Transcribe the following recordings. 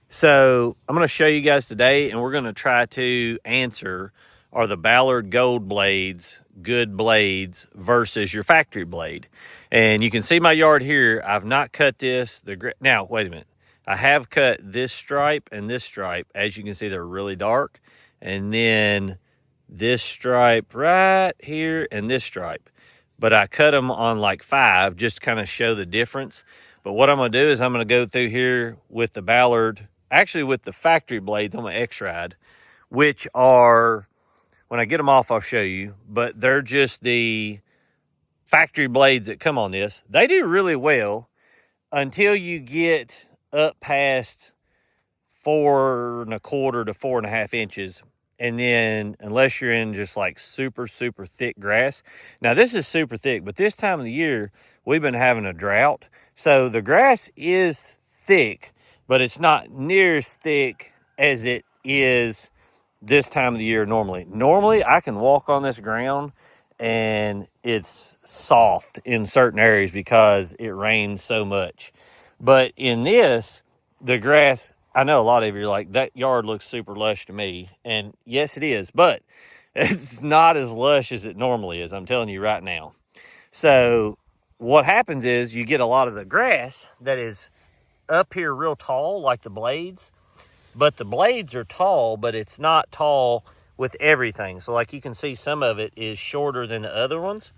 So I'm going to show you guys today, and we're going to try to answer, are the Ballard Gold blades good blades versus your factory blade? And you can see my yard here. I've not cut this. Now, wait a minute. I have cut this stripe and this stripe. As you can see, they're really dark. And then this stripe right here and this stripe. But I cut them on like 5 just to kind of show the difference. But what I'm going to do is I'm going to go through here with the Ballard, actually with the factory blades on my X-Ride, which are, when I get them off, I'll show you, but they're just the factory blades that come on this. They do really well until you get up past 4 1/4 to 4.5 inches. And then unless you're in just like super, super thick grass. Now this is super thick, but this time of the year, we've been having a drought. So the grass is thick, but it's not near as thick as it is this time of the year normally. Normally, I can walk on this ground and it's soft in certain areas because it rains so much. But in this, the grass, I know a lot of you are like, that yard looks super lush to me. And yes, it is, but it's not as lush as it normally is. I'm telling you right now. So what happens is you get a lot of the grass that is up here real tall, like the blades. But the blades are tall, but it's not tall with everything. So like you can see, some of it is shorter than the other ones.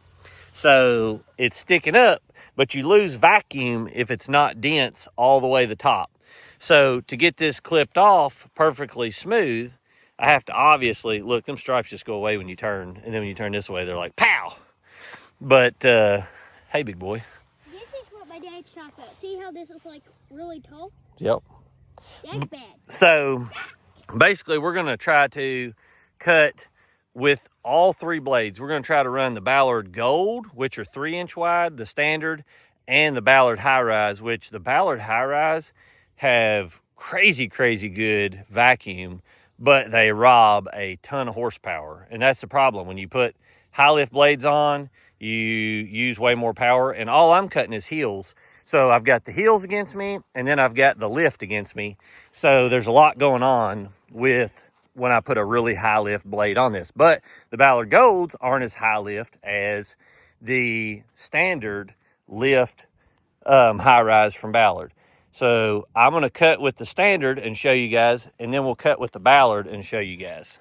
So it's sticking up, but you lose vacuum if it's not dense all the way to the top. So to get this clipped off perfectly smooth, I have to obviously, look, them stripes just go away when you turn. And then when you turn this way, they're like, pow! But, hey, big boy. This is what my dad's talking about. See how this is like really tall? Yep. That's bad. So basically we're going to try to cut with all 3 blades. We're going to try to run the Ballard Gold, which are 3-inch wide, the standard, and the Ballard Hi-rise, which the Ballard Hi-rise have crazy, crazy good vacuum, but they rob a ton of horsepower. And that's the problem. When you put high lift blades on, you use way more power, and all I'm cutting is heels. So I've got the heels against me, and then I've got the lift against me. So there's a lot going on with when I put a really high lift blade on this. But the Ballard Golds aren't as high lift as the standard lift Hi-rise from Ballard. So I'm going to cut with the standard and show you guys, and then we'll cut with the Ballard and show you guys.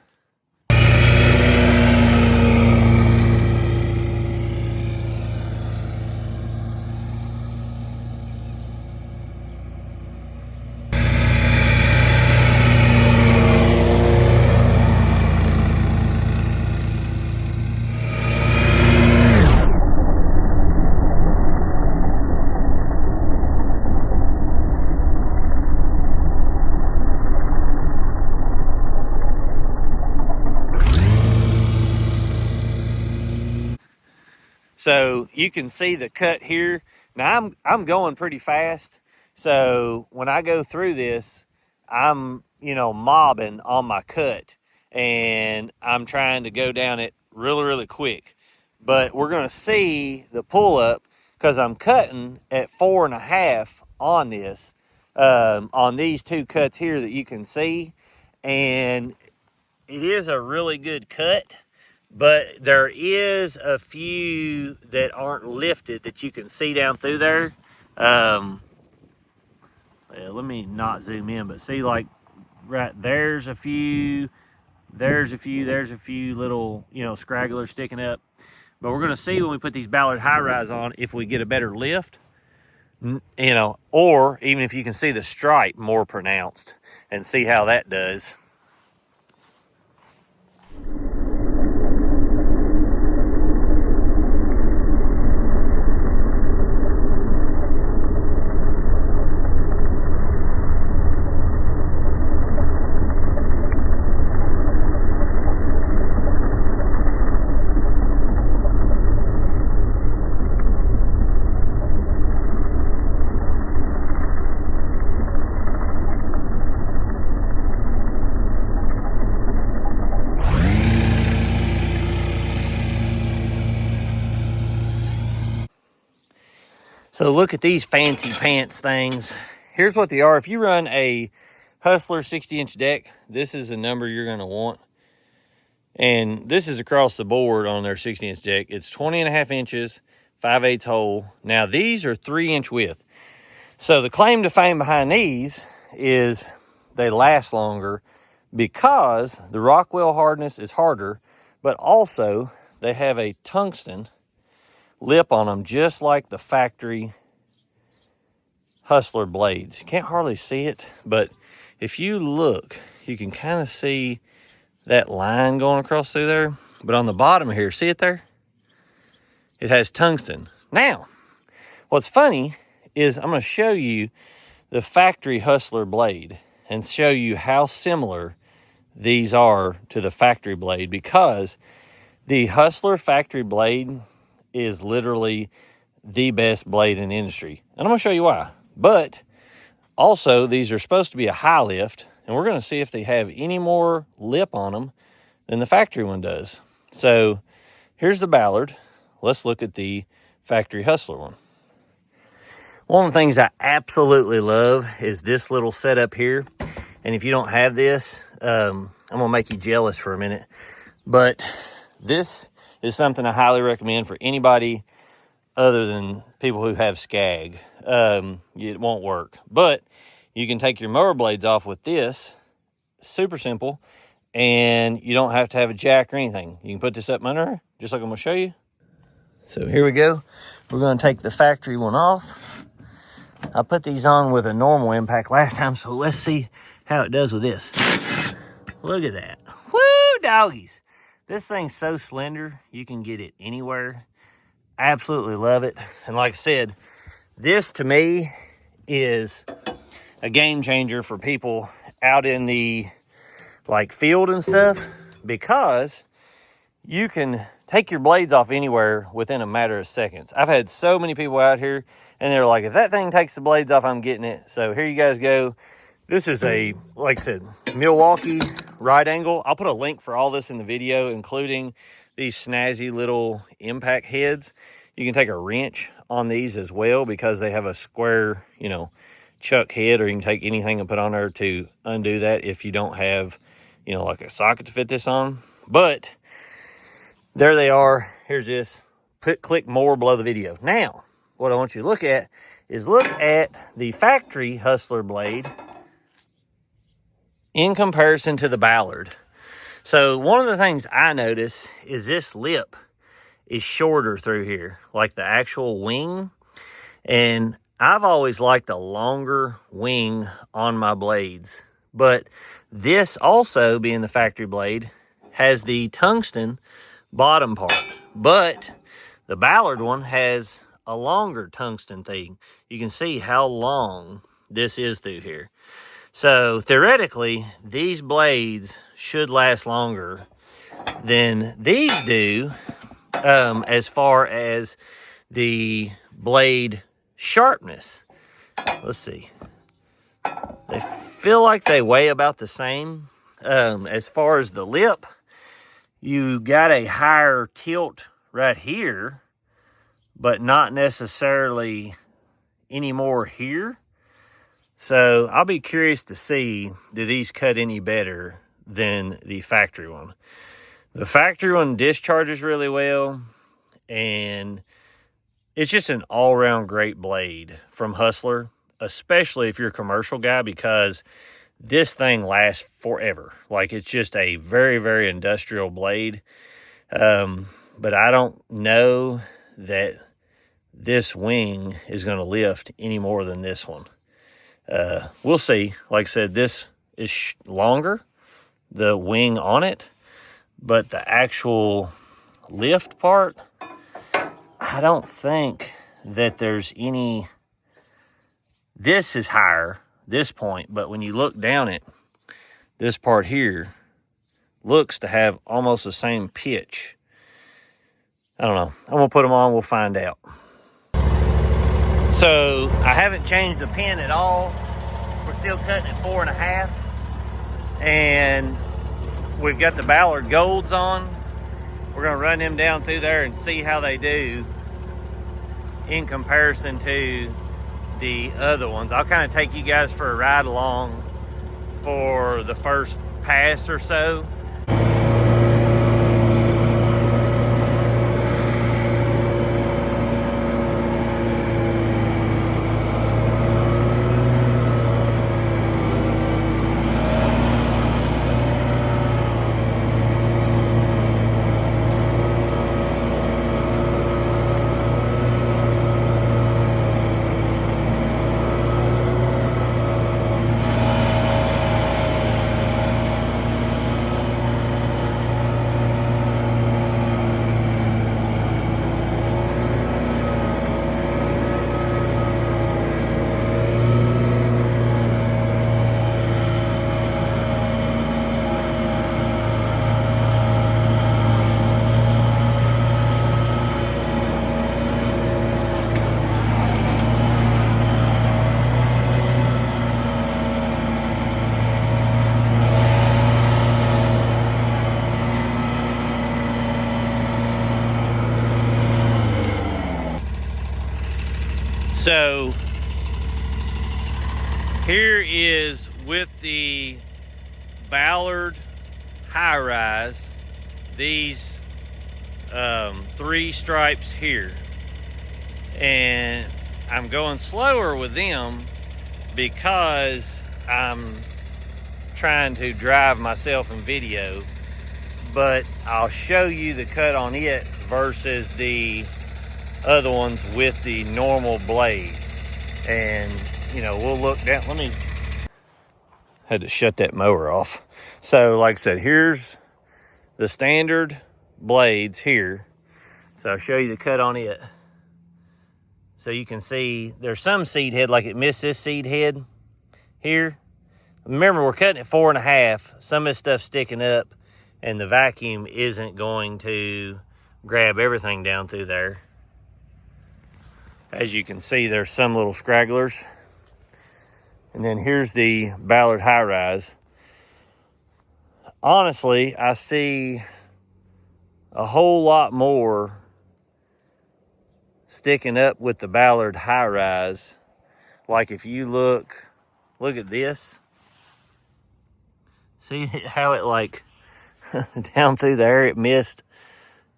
So you can see the cut here. Now I'm going pretty fast. So when I go through this, I'm, mobbing on my cut, and I'm trying to go down it really, really quick. But we're going to see the pull up because I'm cutting at 4.5 on this, on these 2 cuts here that you can see. And it is a really good cut. But there is a few that aren't lifted that you can see down through there. Well, let me not zoom in, but see, like, right there's a few little, scragglers sticking up. But we're going to see when we put these Ballard Hi-rise on if we get a better lift, or even if you can see the stripe more pronounced, and see how that does. So look at these fancy pants things. here's what they are. If you run a Hustler 60-inch deck, this is the number you're going to want. And this is across the board on their 60-inch deck. It's 20.5 inches, 5/8 hole. Now, these are 3-inch width. So the claim to fame behind these is they last longer because the Rockwell hardness is harder, but also they have a tungsten lip on them, just like the factory Hustler blades. You can't hardly see it, but if you look, you can kind of see that line going across through there. But on the bottom here, see it there? It has tungsten. Now, what's funny is I'm going to show you the factory Hustler blade and show you how similar these are to the factory blade, because the Hustler factory blade is literally the best blade in the industry. And I'm going to show you why. But also, these are supposed to be a high lift, and we're going to see if they have any more lip on them than the factory one does. So here's the Ballard. Let's look at the factory Hustler one. One of the things I absolutely love is this little setup here. And if you don't have this, I'm going to make you jealous for a minute. But this is something I highly recommend for anybody other than people who have scag. It won't work. But you can take your mower blades off with this. Super simple. And you don't have to have a jack or anything. You can put this up under, just like I'm going to show you. So here we go. We're going to take the factory one off. I put these on with a normal impact last time, so let's see how it does with this. Look at that. Woo, doggies. This thing's so slender, you can get it anywhere. I absolutely love it. And like I said, this to me is a game changer for people out in the field and stuff, because you can take your blades off anywhere within a matter of seconds. I've had so many people out here and they're like, if that thing takes the blades off, I'm getting it. So here you guys go. This is a, like I said, Milwaukee right angle. I'll put a link for all this in the video, including these snazzy little impact heads. You can take a wrench on these as well, because they have a square, chuck head, or you can take anything and put on there to undo that if you don't have, like a socket to fit this on. But there they are. Here's this. Click more below the video. Now, what I want you to look at is look at the factory Hustler blade in comparison to the Ballard. So one of the things I notice is this lip is shorter through here, like the actual wing. And I've always liked a longer wing on my blades. But this also, being the factory blade, has the tungsten bottom part. But the Ballard one has a longer tungsten thing. You can see how long this is through here. So theoretically, these blades should last longer than these do, as far as the blade sharpness. Let's see. They feel like they weigh about the same. As far as the lip, you got a higher tilt right here, but not necessarily any more here. So I'll be curious to see, do these cut any better than the factory one? The factory one discharges really well, and it's just an all-around great blade from Hustler, especially if you're a commercial guy, because this thing lasts forever. Like, it's just a very, very industrial blade. But I don't know that this wing is going to lift any more than this one. We'll see. Like I said, this is longer, the wing on it, but the actual lift part, I don't think that there's any. This is higher, this point, but when you look down it, this part here looks to have almost the same pitch. I don't know. I'm going to put them on. We'll find out. So I haven't changed the pin at all. We're still cutting at 4.5. And we've got the Ballard Golds on. We're going to run them down through there and see how they do in comparison to the other ones. I'll kind of take you guys for a ride along for the first pass or so. So here is with the Ballard Hi-rise, these 3 stripes here, and I'm going slower with them because I'm trying to drive myself in video, but I'll show you the cut on it versus the other ones with the normal blades. And you know, we'll look down. Had to shut that mower off. So like I said, here's the standard blades here. So I'll show you the cut on it. So you can see there's some seed head, like it missed this seed head here. Remember, we're cutting it 4.5. Some of this stuff's sticking up, and the vacuum isn't going to grab everything down through there. As you can see, there's some little scragglers. And then here's the Ballard Hi-rise. Honestly, I see a whole lot more sticking up with the Ballard Hi-rise. Like if you look at this. See how it like down through there, it missed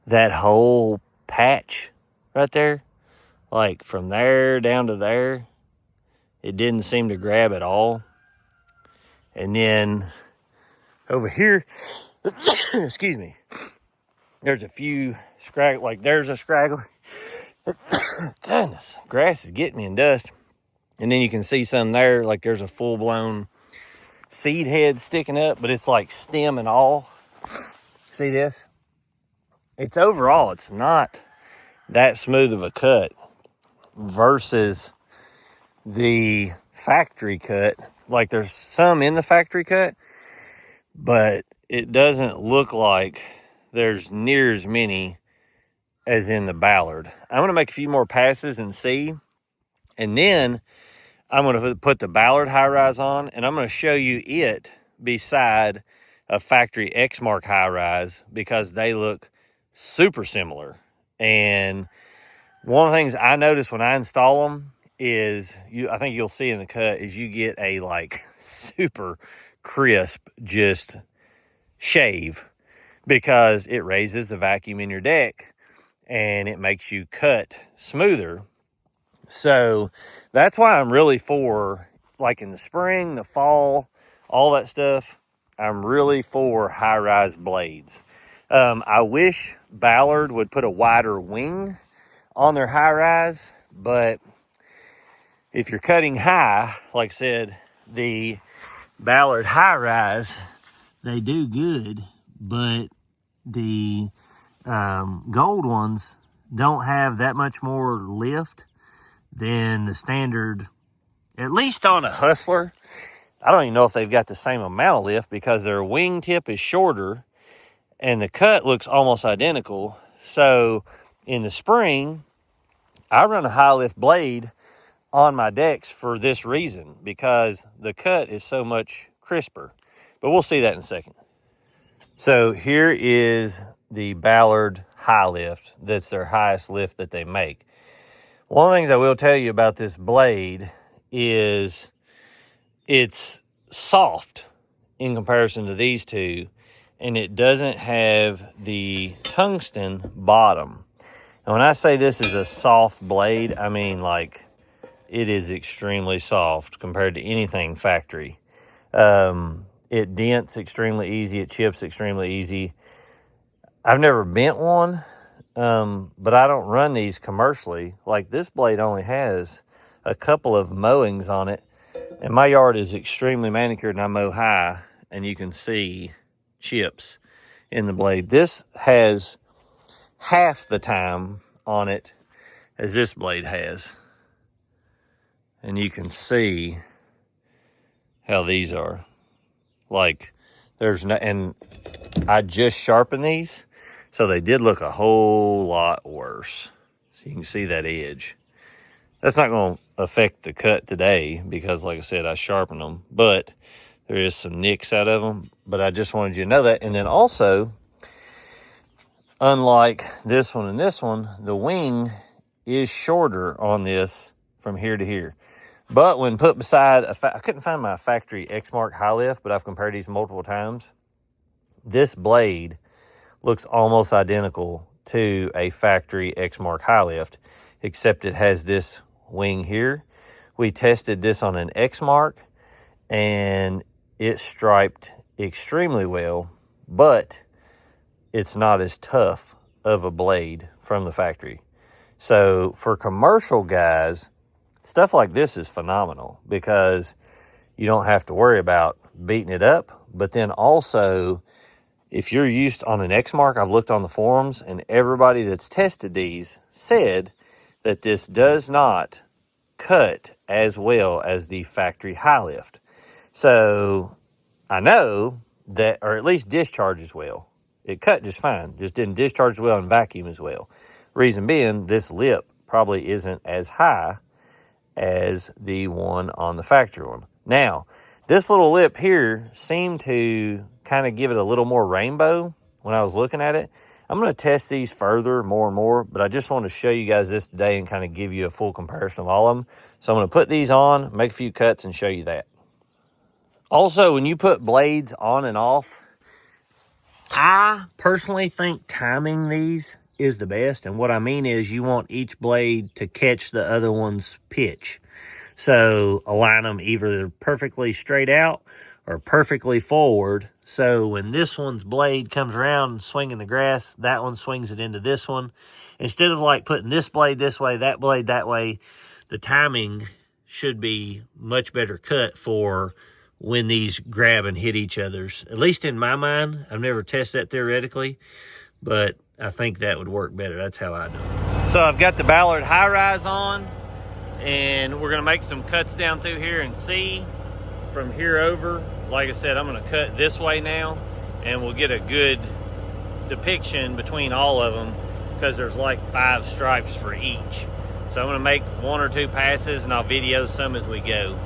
that whole patch right there. Like from there down to there, it didn't seem to grab at all. And then over here, excuse me, there's a few like there's a scraggler. Goodness, grass is getting me in dust. And then you can see some there, like there's a full-blown seed head sticking up, but it's like stem and all. See this? It's overall, it's not that smooth of a cut versus the factory cut. Like there's some in the factory cut, but it doesn't look like there's near as many as in the Ballard. I'm gonna make a few more passes and see, and then I'm gonna put the Ballard Hi-rise on, and I'm gonna show you it beside a factory Exmark Hi-rise because they look super similar. And one of the things I notice when I install them is, I think you'll see in the cut, is you get a like super crisp just shave because it raises the vacuum in your deck and it makes you cut smoother. So that's why I'm really for, like in the spring, the fall, all that stuff, I'm really for high-rise blades. I wish Ballard would put a wider wing on their high-rise, but if you're cutting high, like I said, the Ballard Hi-rise, they do good, but the gold ones don't have that much more lift than the standard, at least on a Hustler. I don't even know if they've got the same amount of lift because their wing tip is shorter and the cut looks almost identical. So in the spring, I run a high lift blade on my decks for this reason, because the cut is so much crisper. But we'll see that in a second. So here is the Ballard high lift. That's their highest lift that they make. One of the things I will tell you about this blade is it's soft in comparison to these two, and it doesn't have the tungsten bottom. And when I say this is a soft blade, I mean like it is extremely soft compared to anything factory. It dents extremely easy. It chips extremely easy. I've never bent one, but I don't run these commercially. Like this blade only has a couple of mowings on it, and my yard is extremely manicured and I mow high, and you can see chips in the blade. This has half the time on it as this blade has. And you can see how these are. Like, there's no, and I just sharpened these, so they did look a whole lot worse. So you can see that edge. That's not going to affect the cut today because, like I said, I sharpened them, but there is some nicks out of them. But I just wanted you to know that. And then also, unlike this one and this one, the wing is shorter on this from here to here. But when put beside, I couldn't find my factory Exmark high lift, but I've compared these multiple times. This blade looks almost identical to a factory Exmark high lift, except it has this wing here. We tested this on an Exmark, and it striped extremely well, but it's not as tough of a blade from the factory. So for commercial guys, stuff like this is phenomenal because you don't have to worry about beating it up. But then also, if you're used on an Exmark, I've looked on the forums, and everybody that's tested these said that this does not cut as well as the factory high lift. So I know that, or at least discharges well. It cut just fine, just didn't discharge as well and vacuum as well. Reason being, this lip probably isn't as high as the one on the factory one. Now, this little lip here seemed to kind of give it a little more rainbow when I was looking at it. I'm going to test these further more and more, but I just want to show you guys this today and kind of give you a full comparison of all of them. So I'm going to put these on, make a few cuts, and show you that. Also, when you put blades on and off, I personally think timing these is the best. And what I mean is you want each blade to catch the other one's pitch. So align them either perfectly straight out or perfectly forward. So when this one's blade comes around and swinging the grass, that one swings it into this one. Instead of like putting this blade this way, that blade that way, the timing should be much better cut for when these grab and hit each other's. At least in my mind, I've never tested that theoretically, but I think that would work better. That's how I do it. So I've got the Ballard Hi-rise on, and we're gonna make some cuts down through here and see from here over. Like I said, I'm gonna cut this way now, and we'll get a good depiction between all of them because there's like 5 stripes for each. So I'm gonna make 1 or 2 passes, and I'll video some as we go.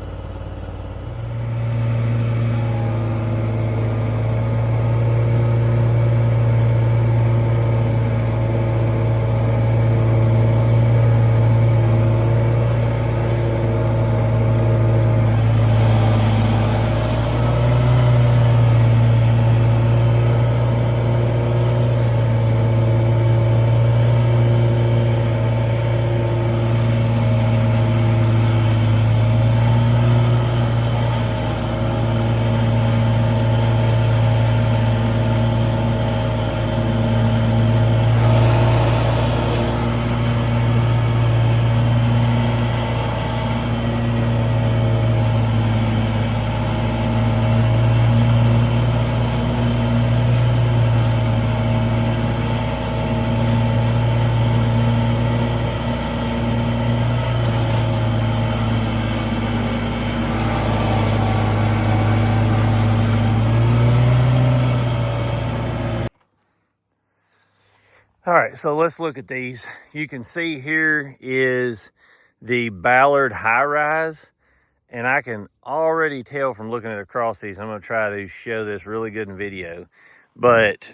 All right, so let's look at these. You can see here is the Ballard Hi-rise, and I can already tell from looking at across these, I'm gonna try to show this really good in video, but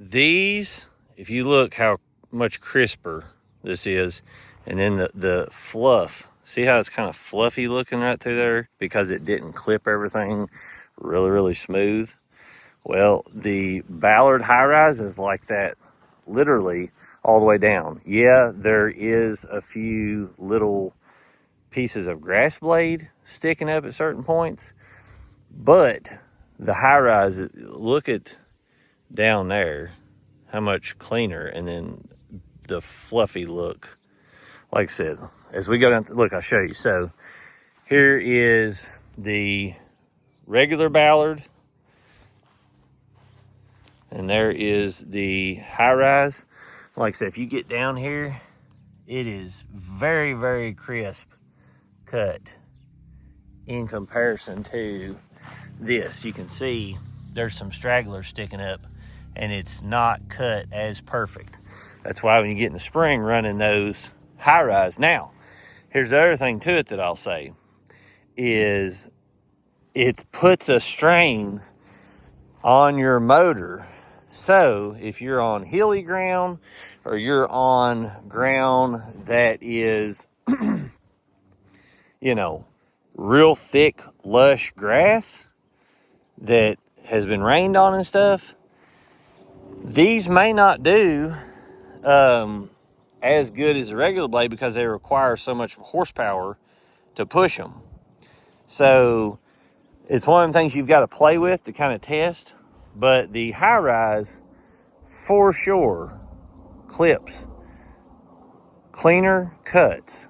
these, if you look how much crisper this is, And then the fluff, see how it's kind of fluffy looking right through there because it didn't clip everything really, really smooth. Well, the Ballard Hi-rise is like that literally all the way down. Yeah, there is a few little pieces of grass blade sticking up at certain points, but the Hi-rise, look at down there, how much cleaner, and then the fluffy look. Like I said, as we go down, look, I'll show you. So here is the regular Ballard, and there is the Hi-rise. Like I said, if you get down here, it is very, very crisp cut in comparison to this. You can see there's some stragglers sticking up, and it's not cut as perfect. That's why when you get in the spring running those Hi-rise. Now, here's the other thing to it that I'll say is it puts a strain on your motor. So if you're on hilly ground or you're on ground that is, you know, real thick, lush grass that has been rained on and stuff, these may not do as good as a regular blade because they require so much horsepower to push them. So it's one of the things you've got to play with to kind of test. But the Hi-rise for sure clips cleaner cuts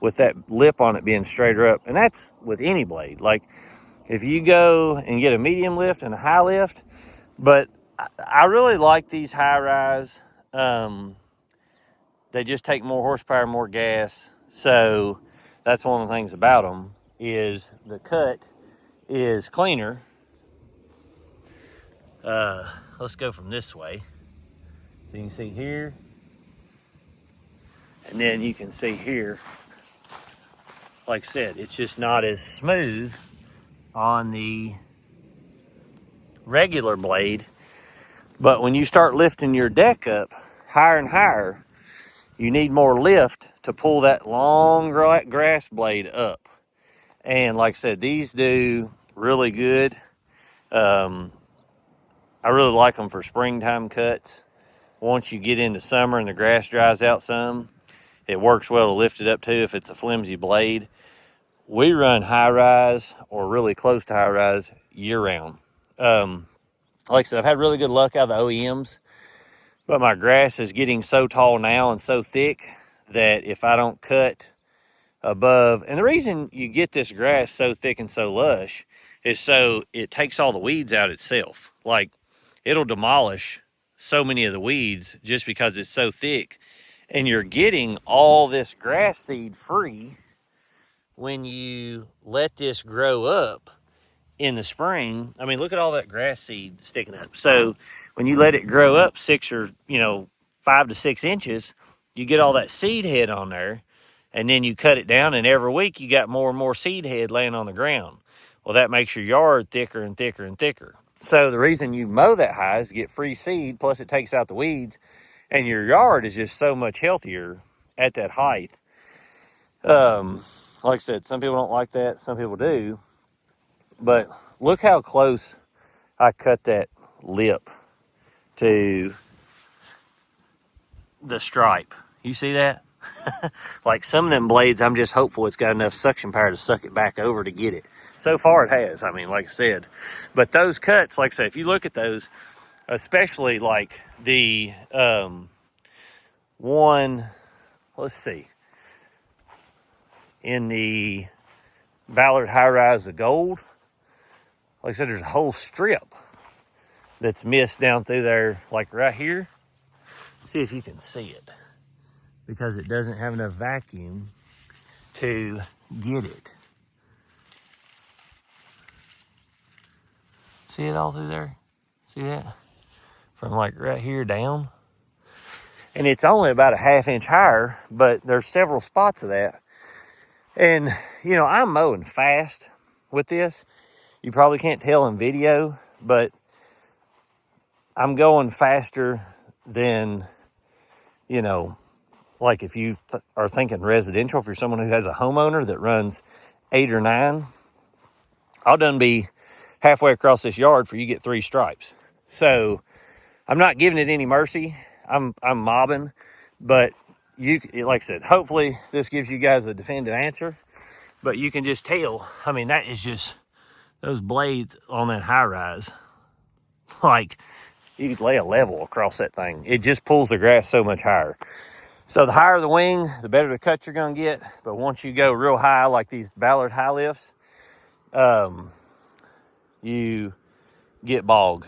with that lip on it being straighter up. And that's with any blade. Like if you go and get a medium lift and a high lift, but I really like these Hi-rise. They just take more horsepower, more gas. So that's one of the things about them is the cut is cleaner. Let's go from this way. So you can see here, and then you can see here. Like I said, it's just not as smooth on the regular blade. But when you start lifting your deck up higher and higher, you need more lift to pull that long grass blade up. And like I said, these do really good. I really like them for springtime cuts. Once you get into summer and the grass dries out some, it works well to lift it up too if it's a flimsy blade. We run Hi-rise or really close to Hi-rise year round. Like I said, I've had really good luck out of the OEMs, but my grass is getting so tall now and so thick that if I don't cut above, and the reason you get this grass so thick and so lush is so it takes all the weeds out itself. Like it'll demolish so many of the weeds just because it's so thick, and you're getting all this grass seed free when you let this grow up in the spring. I mean, look at all that grass seed sticking up. So when you let it grow up 6 or 5 to 6 inches, you get all that seed head on there, and then you cut it down, and every week you got more and more seed head laying on the ground. Well, that makes your yard thicker and thicker and thicker. So the reason you mow that high is to get free seed, plus it takes out the weeds, and your yard is just so much healthier at that height. Like I said, some people don't like that, some people do. But look how close I cut that lip to the stripe. You see that? Like some of them blades, I'm just hopeful it's got enough suction power to suck it back over to get it. So far it has, I mean, like I said. But those cuts, like I said, if you look at those, especially like the one, let's see, in the Ballard Hi-rise Gold, like I said, there's a whole strip that's missed down through there, like right here. See if you can see it, because it doesn't have enough vacuum to get it. See it all through there? See that? From like right here down. And it's only about a 1/2 inch higher, but there's several spots of that. And, I'm mowing fast with this. You probably can't tell in video, but I'm going faster than, like if you are thinking residential, if you're someone who has a homeowner that runs 8 or 9, I'll done be halfway across this yard for you get 3 stripes. So I'm not giving it any mercy. I'm mobbing, but you, like I said, hopefully this gives you guys a definitive answer. But you can just tell, I mean, that is just, those blades on that Hi-rise, like you could lay a level across that thing. It just pulls the grass so much higher. So the higher the wing, the better the cut you're gonna get. But once you go real high, like these Ballard high lifts, you get bog.